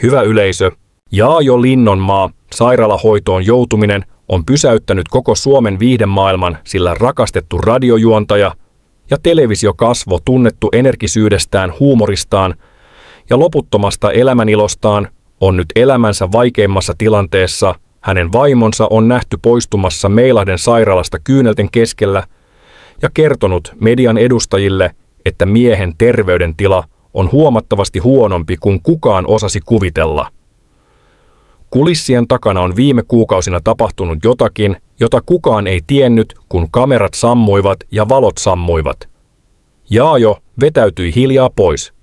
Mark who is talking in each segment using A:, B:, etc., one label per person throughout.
A: Hyvä yleisö, Jaajo Linnonmaa sairaalahoitoon joutuminen on pysäyttänyt koko Suomen viihdemaailman, sillä rakastettu radiojuontaja ja televisiokasvo tunnettu energisyydestään, huumoristaan ja loputtomasta elämänilostaan on nyt elämänsä vaikeimmassa tilanteessa. Hänen vaimonsa on nähty poistumassa Meilahden sairaalasta kyynelten keskellä ja kertonut median edustajille, että miehen terveydentila on huomattavasti huonompi kuin kukaan osasi kuvitella. Kulissien takana on viime kuukausina tapahtunut jotakin, jota kukaan ei tiennyt, kun kamerat sammuivat ja valot sammuivat. Jaajo vetäytyi hiljaa pois.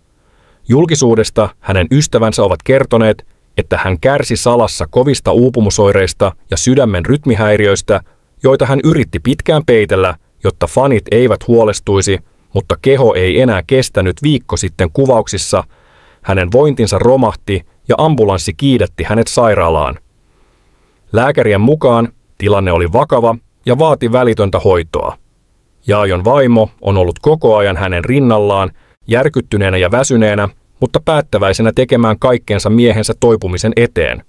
A: Julkisuudesta hänen ystävänsä ovat kertoneet, että hän kärsi salassa kovista uupumusoireista ja sydämen rytmihäiriöistä, joita hän yritti pitkään peitellä, jotta fanit eivät huolestuisi, mutta keho ei enää kestänyt. Viikko sitten kuvauksissa hänen vointinsa romahti ja ambulanssi kiidätti hänet sairaalaan. Lääkärien mukaan tilanne oli vakava ja vaati välitöntä hoitoa. Jaajon vaimo on ollut koko ajan hänen rinnallaan, järkyttyneenä ja väsyneenä, mutta päättäväisenä tekemään kaikkeensa miehensä toipumisen eteen.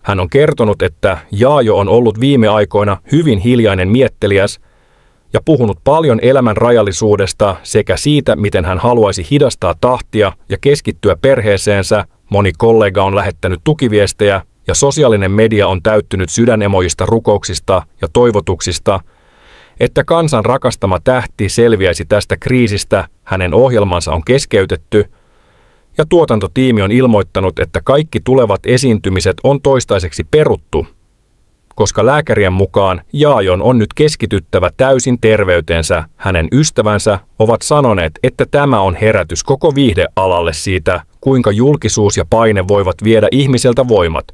A: Hän on kertonut, että Jaajo on ollut viime aikoina hyvin hiljainen mietteliäs ja puhunut paljon elämän rajallisuudesta sekä siitä, miten hän haluaisi hidastaa tahtia ja keskittyä perheeseensä. Moni kollega on lähettänyt tukiviestejä ja sosiaalinen media on täyttynyt sydänemojista rukouksista ja toivotuksista, että kansan rakastama tähti selviäisi tästä kriisistä. Hänen ohjelmansa on keskeytetty ja tuotantotiimi on ilmoittanut, että kaikki tulevat esiintymiset on toistaiseksi peruttu, koska lääkärien mukaan Jaajon on nyt keskityttävä täysin terveyteensä. Hänen ystävänsä ovat sanoneet, että tämä on herätys koko viihdealalle siitä, kuinka julkisuus ja paine voivat viedä ihmiseltä voimat.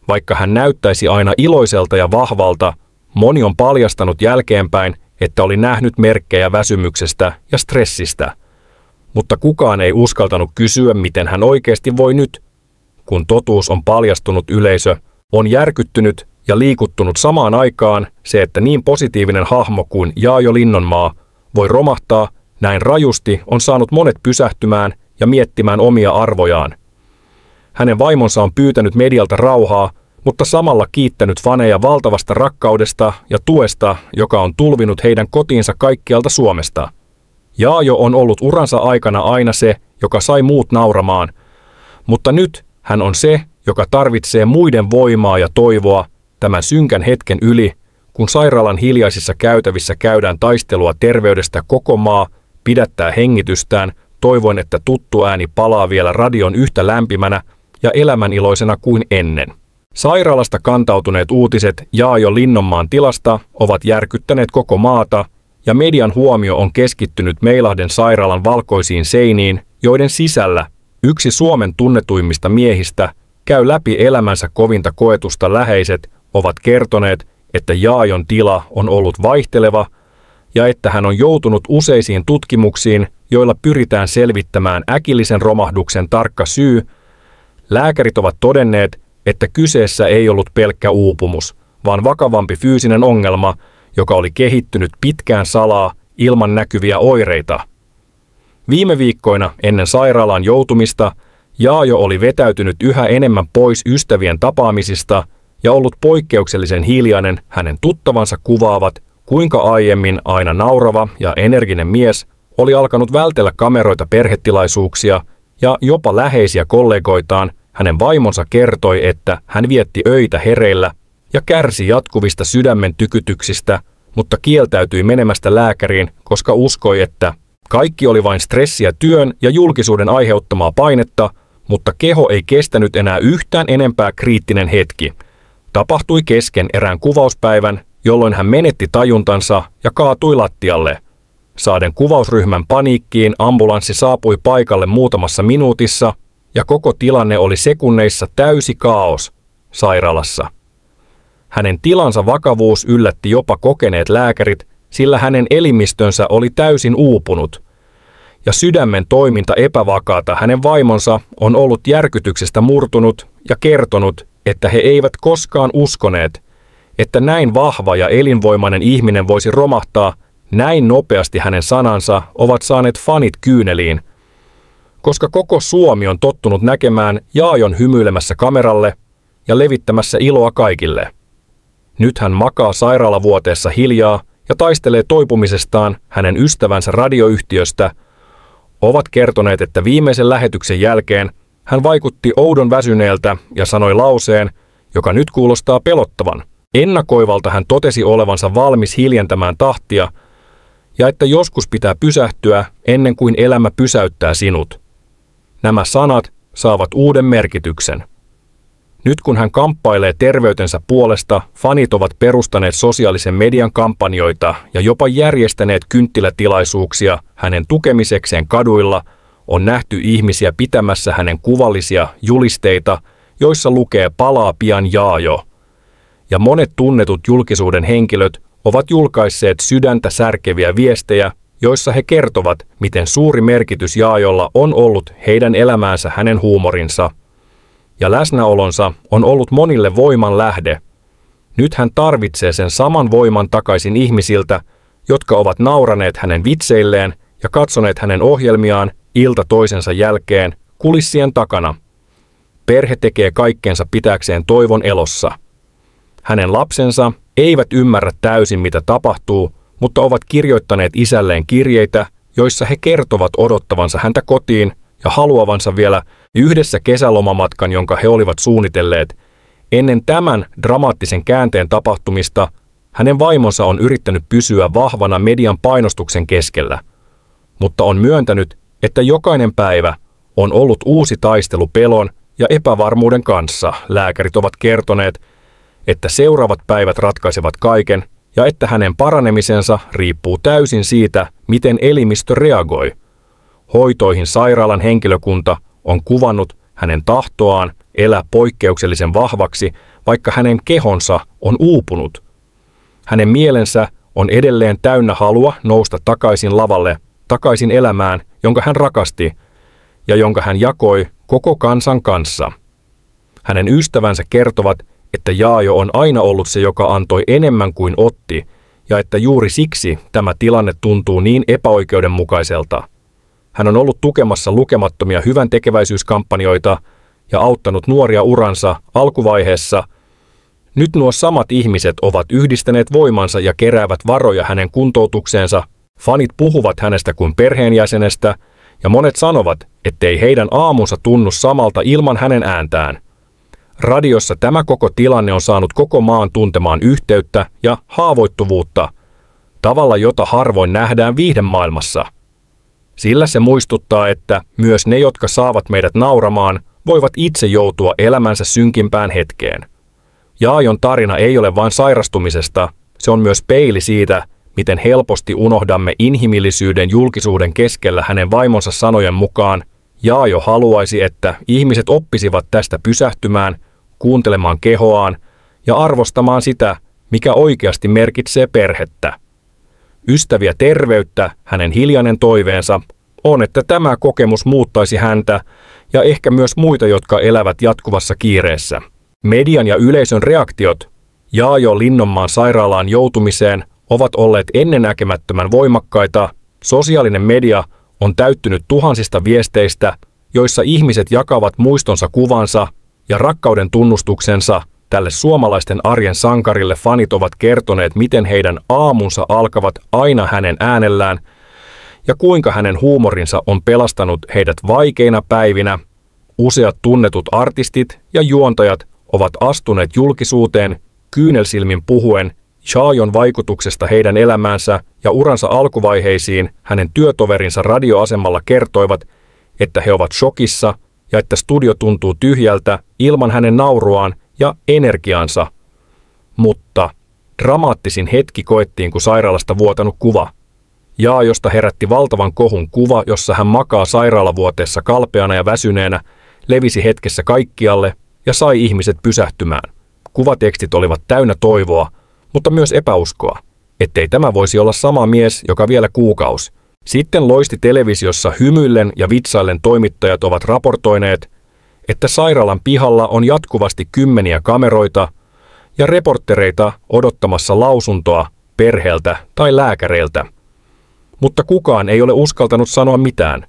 A: Vaikka hän näyttäisi aina iloiselta ja vahvalta, moni on paljastanut jälkeenpäin, että oli nähnyt merkkejä väsymyksestä ja stressistä. Mutta kukaan ei uskaltanut kysyä, miten hän oikeasti voi nyt. Kun totuus on paljastunut, yleisö on järkyttynyt ja liikuttunut samaan aikaan. Se, että niin positiivinen hahmo kuin Jaajo Linnonmaa voi romahtaa näin rajusti, on saanut monet pysähtymään ja miettimään omia arvojaan. Hänen vaimonsa on pyytänyt medialta rauhaa, mutta samalla kiittänyt faneja valtavasta rakkaudesta ja tuesta, joka on tulvinut heidän kotiinsa kaikkialta Suomesta. Jaajo on ollut uransa aikana aina se, joka sai muut nauramaan, mutta nyt hän on se, joka tarvitsee muiden voimaa ja toivoa tämän synkän hetken yli, kun sairaalan hiljaisissa käytävissä käydään taistelua terveydestä. Koko maa pidättää hengitystään, toivoen, että tuttu ääni palaa vielä radion yhtä lämpimänä ja elämäniloisena kuin ennen. Sairaalasta kantautuneet uutiset Jaajo Linnonmaan tilasta ovat järkyttäneet koko maata, ja median huomio on keskittynyt Meilahden sairaalan valkoisiin seiniin, joiden sisällä yksi Suomen tunnetuimmista miehistä käy läpi elämänsä kovinta koetusta. Läheiset ovat kertoneet, että Jaajon tila on ollut vaihteleva ja että hän on joutunut useisiin tutkimuksiin, joilla pyritään selvittämään äkillisen romahduksen tarkka syy. Lääkärit ovat todenneet, että kyseessä ei ollut pelkkä uupumus, vaan vakavampi fyysinen ongelma, joka oli kehittynyt pitkään salaa ilman näkyviä oireita. Viime viikkoina ennen sairaalaan joutumista Jaajo oli vetäytynyt yhä enemmän pois ystävien tapaamisista ja ollut poikkeuksellisen hiljainen. Hänen tuttavansa kuvaavat, kuinka aiemmin aina naurava ja energinen mies oli alkanut vältellä kameroita, perhetilaisuuksia ja jopa läheisiä kollegoitaan. Hänen vaimonsa kertoi, että hän vietti öitä hereillä ja kärsi jatkuvista sydämen tykytyksistä, mutta kieltäytyi menemästä lääkäriin, koska uskoi, että kaikki oli vain stressiä, työn ja julkisuuden aiheuttamaa painetta, mutta keho ei kestänyt enää yhtään enempää. Kriittinen hetki tapahtui kesken erään kuvauspäivän, jolloin hän menetti tajuntansa ja kaatui lattialle. Saaden kuvausryhmän paniikkiin, ambulanssi saapui paikalle muutamassa minuutissa ja koko tilanne oli sekunneissa täysi kaos sairaalassa. Hänen tilansa vakavuus yllätti jopa kokeneet lääkärit, sillä hänen elimistönsä oli täysin uupunut ja sydämen toiminta epävakaata. Hänen vaimonsa on ollut järkytyksestä murtunut ja kertonut, että he eivät koskaan uskoneet, että näin vahva ja elinvoimainen ihminen voisi romahtaa näin nopeasti. Hänen sanansa ovat saaneet fanit kyyneliin. koska koko Suomi on tottunut näkemään Jaajon hymyilemässä kameralle ja levittämässä iloa kaikille. Nyt hän makaa sairaalavuoteessa hiljaa ja taistelee toipumisestaan hänen ystävänsä radioyhtiöstä. Ovat kertoneet, että viimeisen lähetyksen jälkeen hän vaikutti oudon väsyneeltä ja sanoi lauseen, joka nyt kuulostaa pelottavan. Ennakoivalta hän totesi olevansa valmis hiljentämään tahtia ja että joskus pitää pysähtyä ennen kuin elämä pysäyttää sinut. Nämä sanat saavat uuden merkityksen. Nyt kun hän kamppailee terveytensä puolesta, fanit ovat perustaneet sosiaalisen median kampanjoita ja jopa järjestäneet kynttilätilaisuuksia hänen tukemisekseen kaduilla. On nähty ihmisiä pitämässä hänen kuvallisia julisteita, joissa lukee "Palaa pian Jaajo". Ja monet tunnetut julkisuuden henkilöt ovat julkaisseet sydäntä särkeviä viestejä, joissa he kertovat, miten suuri merkitys Jaajolla on ollut heidän elämäänsä hänen huumorinsa. Ja läsnäolonsa on ollut monille voiman lähde. Nyt hän tarvitsee sen saman voiman takaisin ihmisiltä, jotka ovat nauraneet hänen vitseilleen ja katsoneet hänen ohjelmiaan ilta toisensa jälkeen kulissien takana. Perhe tekee kaikkensa pitääkseen toivon elossa. Hänen lapsensa eivät ymmärrä täysin, mitä tapahtuu, mutta ovat kirjoittaneet isälleen kirjeitä, joissa he kertovat odottavansa häntä kotiin ja haluavansa vielä yhdessä kesälomamatkan, jonka he olivat suunnitelleet. Ennen tämän dramaattisen käänteen tapahtumista hänen vaimonsa on yrittänyt pysyä vahvana median painostuksen keskellä, mutta on myöntänyt, että jokainen päivä on ollut uusi taistelu pelon ja epävarmuuden kanssa. Lääkärit ovat kertoneet, että seuraavat päivät ratkaisevat kaiken ja että hänen paranemisensa riippuu täysin siitä, miten elimistö reagoi. Hoitoihin sairaalan henkilökunta on kuvannut hänen tahtoaan elää poikkeuksellisen vahvaksi, vaikka hänen kehonsa on uupunut. Hänen mielensä on edelleen täynnä halua nousta takaisin lavalle, takaisin elämään, jonka hän rakasti ja jonka hän jakoi koko kansan kanssa. Hänen ystävänsä kertovat, että Jaajo on aina ollut se, joka antoi enemmän kuin otti, ja että juuri siksi tämä tilanne tuntuu niin epäoikeudenmukaiselta. Hän on ollut tukemassa lukemattomia hyväntekeväisyyskampanjoita ja auttanut nuoria uransa alkuvaiheessa. Nyt nuo samat ihmiset ovat yhdistäneet voimansa ja keräävät varoja hänen kuntoutukseensa. Fanit puhuvat hänestä kuin perheenjäsenestä, ja monet sanovat, ettei heidän aamunsa tunnu samalta ilman hänen ääntään. Radiossa tämä koko tilanne on saanut koko maan tuntemaan yhteyttä ja haavoittuvuutta, tavalla jota harvoin nähdään viihdemaailmassa. Sillä se muistuttaa, että myös ne, jotka saavat meidät nauramaan, voivat itse joutua elämänsä synkimpään hetkeen. Jaajon tarina ei ole vain sairastumisesta, se on myös peili siitä, miten helposti unohdamme inhimillisyyden julkisuuden keskellä. Hänen vaimonsa sanojen mukaan Jaajo haluaisi, että ihmiset oppisivat tästä pysähtymään, kuuntelemaan kehoaan ja arvostamaan sitä, mikä oikeasti merkitsee perhettä. Ystäviä terveyttä, hänen hiljainen toiveensa on, että tämä kokemus muuttaisi häntä ja ehkä myös muita, jotka elävät jatkuvassa kiireessä. Median ja yleisön reaktiot Jaajo Linnonmaan sairaalaan joutumiseen ovat olleet ennennäkemättömän voimakkaita. Sosiaalinen media on täyttynyt tuhansista viesteistä, joissa ihmiset jakavat muistonsa, kuvansa ja rakkauden tunnustuksensa tälle suomalaisten arjen sankarille. Fanit ovat kertoneet, miten heidän aamunsa alkavat aina hänen äänellään ja kuinka hänen huumorinsa on pelastanut heidät vaikeina päivinä. Useat tunnetut artistit ja juontajat ovat astuneet julkisuuteen kyynelsilmin puhuen Jaajon vaikutuksesta heidän elämäänsä ja uransa alkuvaiheisiin. Hänen työtoverinsa radioasemalla kertoivat, että he ovat shokissa ja että studio tuntuu tyhjältä ilman hänen nauruaan ja energiaansa. Mutta dramaattisin hetki koettiin, kun sairaalasta vuotanut kuva. Jaajosta herätti valtavan kohun kuva, jossa hän makaa sairaalavuoteessa kalpeana ja väsyneenä, levisi hetkessä kaikkialle ja sai ihmiset pysähtymään. Kuvatekstit olivat täynnä toivoa, mutta myös epäuskoa, ettei tämä voisi olla sama mies, joka vielä kuukausi sitten loisti televisiossa. Hymyillen ja vitsaillen toimittajat ovat raportoineet, että sairaalan pihalla on jatkuvasti kymmeniä kameroita ja reporttereita odottamassa lausuntoa perheeltä tai lääkäreiltä. Mutta kukaan ei ole uskaltanut sanoa mitään.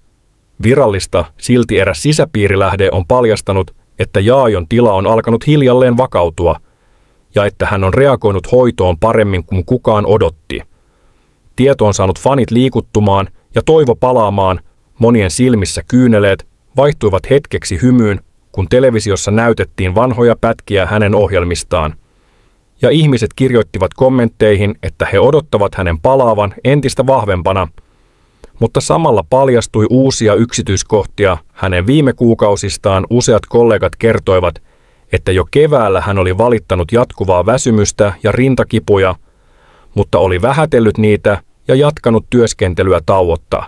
A: Virallista silti eräs sisäpiirilähde on paljastanut, että Jaajon tila on alkanut hiljalleen vakautua ja että hän on reagoinut hoitoon paremmin kuin kukaan odotti. Tieto on saanut fanit liikuttumaan ja toivo palaamaan, monien silmissä kyyneleet vaihtuivat hetkeksi hymyyn, kun televisiossa näytettiin vanhoja pätkiä hänen ohjelmistaan. Ja ihmiset kirjoittivat kommentteihin, että he odottavat hänen palaavan entistä vahvempana, mutta samalla paljastui uusia yksityiskohtia hänen viime kuukausistaan. Useat kollegat kertoivat, että jo keväällä hän oli valittanut jatkuvaa väsymystä ja rintakipuja, mutta oli vähätellyt niitä ja jatkanut työskentelyä tauotta.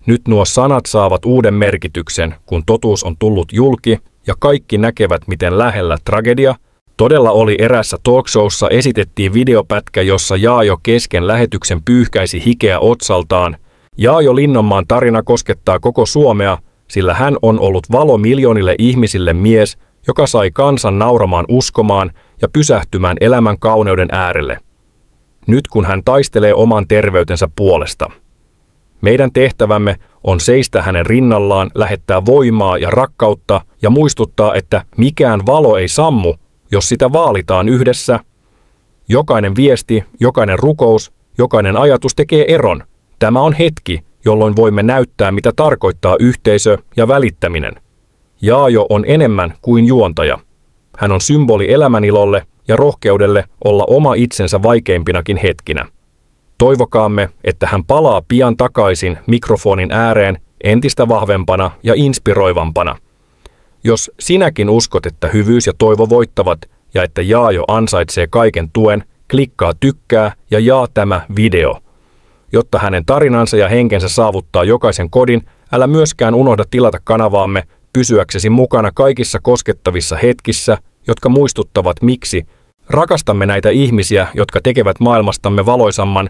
A: Nyt nuo sanat saavat uuden merkityksen, kun totuus on tullut julki ja kaikki näkevät, miten lähellä tragedia todella oli. Erässä talkshowssa esitettiin videopätkä, jossa Jaajo kesken lähetyksen pyyhkäisi hikeä otsaltaan. Jaajo Linnonmaan tarina koskettaa koko Suomea, sillä hän on ollut valo miljoonille ihmisille, mies, joka sai kansan nauramaan, uskomaan ja pysähtymään elämän kauneuden äärelle. Nyt kun hän taistelee oman terveytensä puolesta. Meidän tehtävämme on seistä hänen rinnallaan, lähettää voimaa ja rakkautta ja muistuttaa, että mikään valo ei sammu, jos sitä vaalitaan yhdessä. Jokainen viesti, jokainen rukous, jokainen ajatus tekee eron. Tämä on hetki, jolloin voimme näyttää, mitä tarkoittaa yhteisö ja välittäminen. Jaajo on enemmän kuin juontaja. Hän on symboli elämänilolle ja rohkeudelle olla oma itsensä vaikeimpinakin hetkinä. Toivokaamme, että hän palaa pian takaisin mikrofonin ääreen entistä vahvempana ja inspiroivampana. Jos sinäkin uskot, että hyvyys ja toivo voittavat ja että Jaajo ansaitsee kaiken tuen, klikkaa tykkää ja jaa tämä video. Jotta hänen tarinansa ja henkensä saavuttaa jokaisen kodin, älä myöskään unohda tilata kanavaamme pysyäksesi mukana kaikissa koskettavissa hetkissä, jotka muistuttavat, miksi rakastamme näitä ihmisiä, jotka tekevät maailmastamme valoisamman